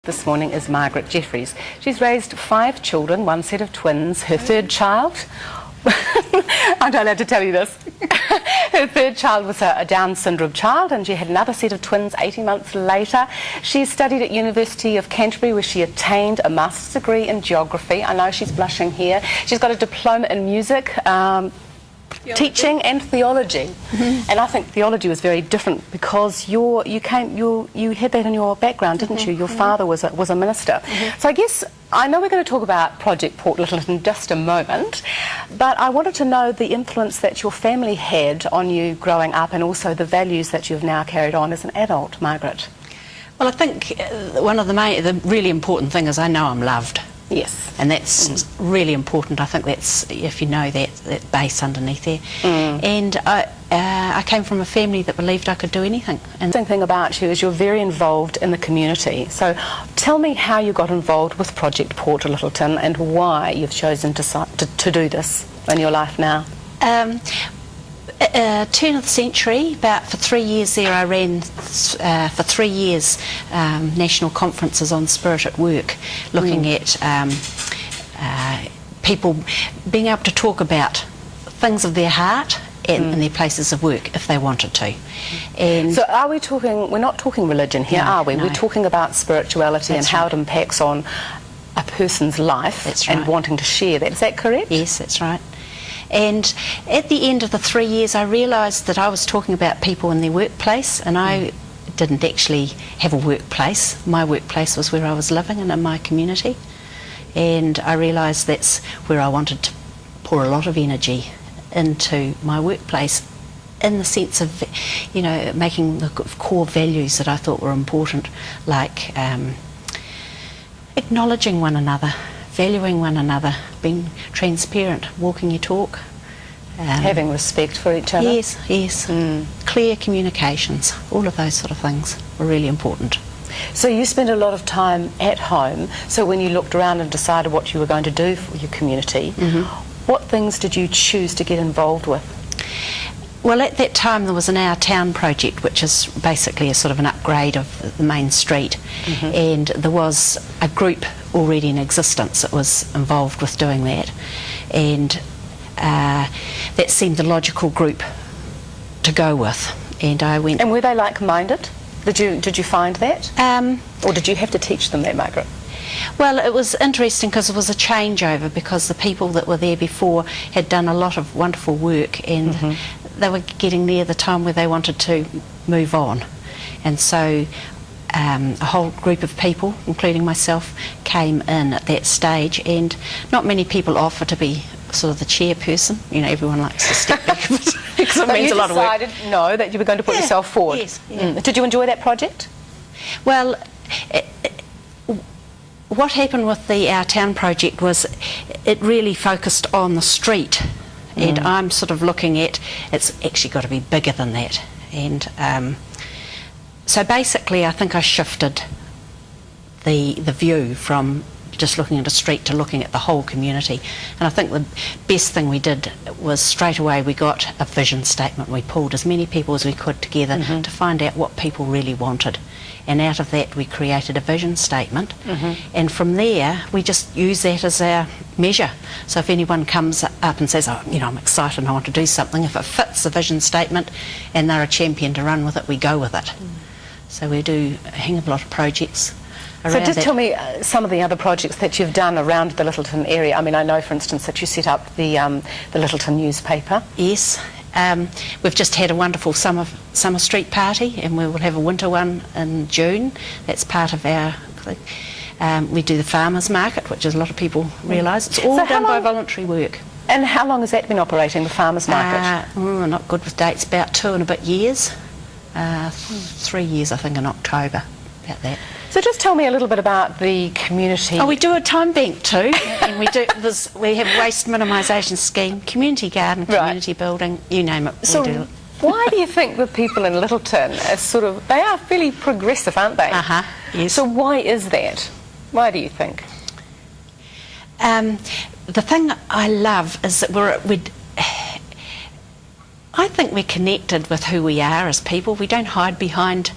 This morning is Margaret Jefferies. She's raised 5 children, 1 set of twins. Her third child, I'm not allowed to tell you this, her third child was a Down syndrome child, and she had another set of twins 18 months later. She studied at University of Canterbury, where she attained a master's degree in geography. I know she's blushing here. She's got a diploma in music, teaching and theology. And I think theology was very different because you had that in your background, didn't you? Your father was a minister. So I guess, I know we're going to talk about Project Port Lyttelton in just a moment, but I wanted to know the influence that your family had on you growing up, and also the values that you've now carried on as an adult, Margaret. Well, I think one of the really important thing is I know I'm loved. Yes. And that's really important. I think that's, if you know that base underneath there. And I came from a family that believed I could do anything. And the thing about you is you're very involved in the community. So tell me how you got involved with Project Port Lyttelton and why you've chosen to do this in your life now. Turn of the century, about for 3 years there, I ran for 3 years national conferences on spirit at work, looking at people being able to talk about things of their heart in their places of work if they wanted to. And so are we talking, we're not talking religion here, are we? No. We're talking about spirituality. That's and how right. it impacts on a person's life. That's right. And wanting to share that. Is that correct? Yes, that's right. And at the end of the 3 years, I realised that I was talking about people in their workplace, and I didn't actually have a workplace. My workplace was where I was living and in my community. And I realised that's where I wanted to pour a lot of energy into my workplace, in the sense of, you know, making the core values that I thought were important, like acknowledging one another, valuing one another, being transparent, walking your talk. Having respect for each other. Yes, yes. Clear communications, all of those sort of things were really important. So you spent a lot of time at home, so when you looked around and decided what you were going to do for your community, what things did you choose to get involved with? Well, at that time there was an Our Town project, which is basically a sort of an upgrade of the main street, and there was a group already in existence that was involved with doing that, and that seemed the logical group to go with. And I went. And were they like-minded? Did you find that? Or did you have to teach them that, Margaret? Well, it was interesting because it was a changeover, because the people that were there before had done a lot of wonderful work, and they were getting near the time where they wanted to move on. And so a whole group of people, including myself, came in at that stage, and not many people offer to be sort of the chairperson. You know, everyone likes to step back because it means a lot of work. You decided, no, that you were going to put yourself forward. Yes. Did you enjoy that project? Well, what happened with the Our Town project was it really focused on the street, and I'm sort of looking at, it's actually got to be bigger than that. And so basically I think I shifted the view from just looking at a street to looking at the whole community. And I think the best thing we did was straight away we got a vision statement. We pulled as many people as we could together to find out what people really wanted. And out of that we created a vision statement, and from there we just use that as our measure. So if anyone comes up and says, oh, you know, I'm excited and I want to do something, if it fits the vision statement and they're a champion to run with it, we go with it. So we do a hang of a lot of projects. So just tell me some of the other projects that you've done around the Lyttelton area. I mean, I know, for instance, that you set up the Lyttelton newspaper. Yes. We've just had a wonderful summer street party, and we will have a winter one in June. That's part of our... we do the farmers market, which is a lot of people realise. It's all done by voluntary work. And how long has that been operating, the farmers market? Not good with dates, about 2 and a bit years. 3 years, I think, in October, about that. So just tell me a little bit about the community. Oh, we do a time bank too, and we have a waste minimisation scheme, community garden, community building, you name it. So we do it. Why do you think the people in Lyttelton are sort of, they are fairly progressive, aren't they? Yes. So why is that? Why do you think? The thing I love is that I think we're connected with who we are as people. We don't hide behind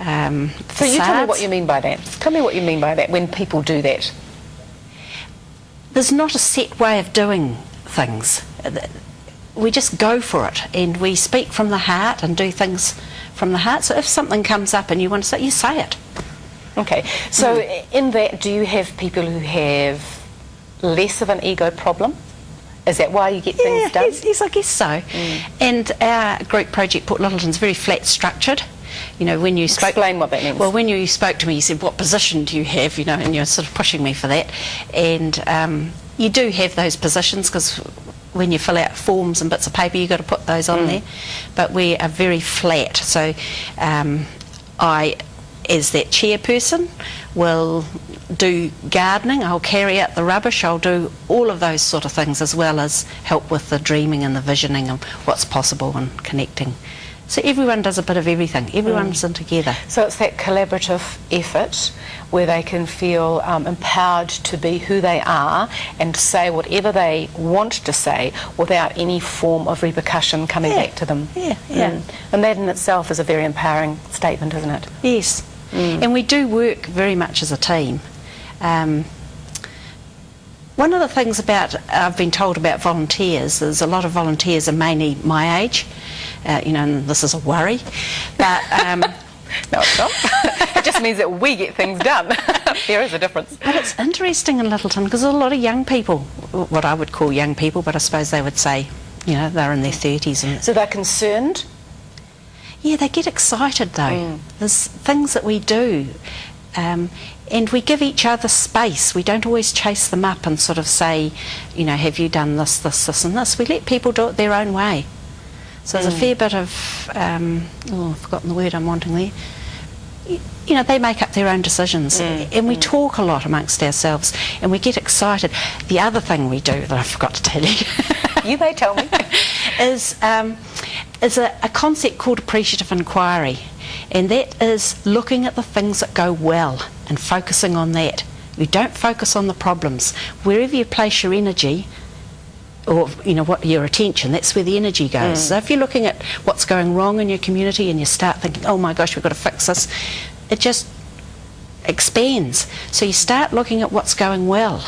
So you tell me what you mean by that. Tell me what you mean by that when people do that. There's not a set way of doing things. We just go for it, and we speak from the heart and do things from the heart. So if something comes up and you want to say, you say it. Okay, so in that, do you have people who have less of an ego problem? Is that why you get things done? Yes, I guess so. And our group project, Port Lyttelton's very flat structured. You know, when you spoke... Explain what that means. Well, when you spoke to me, you said, what position do you have? You know, and you're sort of pushing me for that. And you do have those positions, because when you fill out forms and bits of paper, you've got to put those on there. But we are very flat. So I, as that chairperson, will do gardening, I'll carry out the rubbish, I'll do all of those sort of things, as well as help with the dreaming and the visioning of what's possible and connecting. So everyone does a bit of everything, everyone's in together. So it's that collaborative effort where they can feel empowered to be who they are and say whatever they want to say without any form of repercussion coming back to them. And that in itself is a very empowering statement, isn't it? Yes. And we do work very much as a team. One of the things I've been told about volunteers, there's a lot of volunteers are mainly my age, you know, and this is a worry, but... No, it's not. It just means that we get things done. There is a difference. But it's interesting in Lyttelton, because there's a lot of young people, what I would call young people, but I suppose they would say, you know, they're in their 30s. And so they're concerned? Yeah, they get excited though. There's things that we do, and we give each other space. We don't always chase them up and sort of say, you know, have you done this, this, this and this. We let people do it their own way. So there's a fair bit of, I've forgotten the word I'm wanting there. You know, they make up their own decisions, and we talk a lot amongst ourselves, and we get excited. The other thing we do that I forgot to tell you, you may tell me, is a concept called appreciative inquiry, and that is looking at the things that go well and focusing on that. You don't focus on the problems. Wherever you place your energy, or you know, what your attention, that's where the energy goes. So if you're looking at what's going wrong in your community and you start thinking, oh my gosh, we've got to fix this, it just expands. So you start looking at what's going well,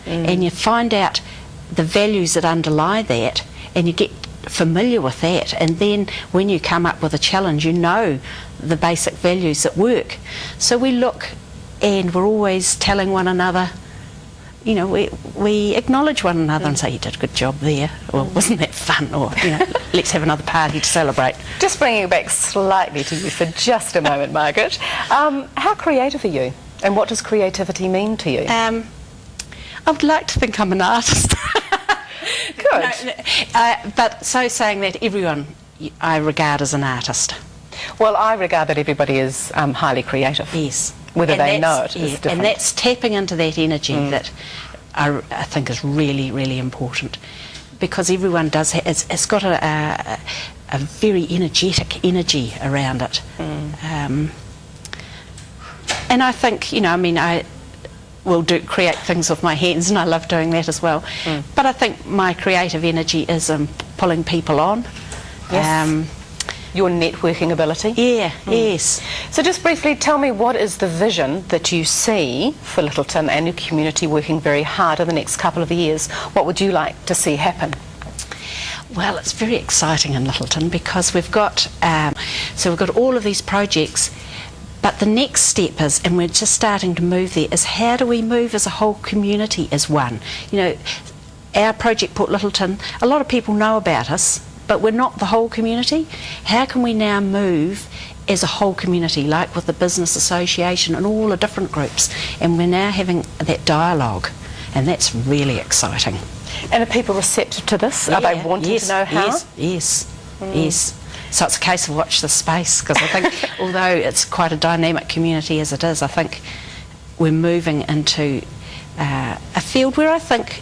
and you find out the values that underlie that, and you get familiar with that, and then when you come up with a challenge, you know the basic values that work. So we look, and we're always telling one another, you know, we acknowledge one another and say, you did a good job there, or wasn't that fun, or, you know, let's have another party to celebrate. Just bringing it back slightly to you for just a moment, Margaret. How creative are you, and what does creativity mean to you? I would like to think I'm an artist. Good. But so saying that, everyone I regard as an artist. Well, I regard that everybody is highly creative. Yes. Whether they know it is different. And that's tapping into that energy that I think is really, really important, because everyone does it's got a very energetic energy around it. And I think, you know, I mean, I will create things with my hands, and I love doing that as well. But I think my creative energy is pulling people on. Yes. Your networking ability? Yeah, yes. So just briefly, tell me, what is the vision that you see for Lyttelton and your community working very hard in the next couple of years? What would you like to see happen? Well, it's very exciting in Lyttelton, because we've got all of these projects, but the next step is, and we're just starting to move there, is how do we move as a whole community as one? You know, our project Port Lyttelton, a lot of people know about us, but we're not the whole community. How can we now move as a whole community, like with the business association and all the different groups? And we're now having that dialogue, and that's really exciting. And are people receptive to this? Are they wanting to know how? Yes. So it's a case of watch the space, because I think although it's quite a dynamic community as it is, I think we're moving into a field where I think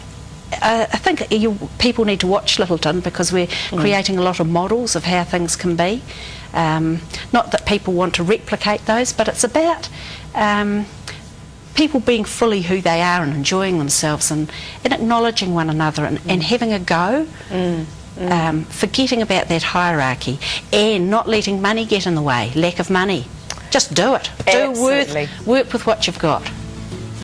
people need to watch Lyttelton, because we're creating a lot of models of how things can be. Not that people want to replicate those, but it's about people being fully who they are and enjoying themselves, and acknowledging one another, and having a go, forgetting about that hierarchy, and not letting money get in the way, lack of money. just do it. Absolutely. Work with what you've got.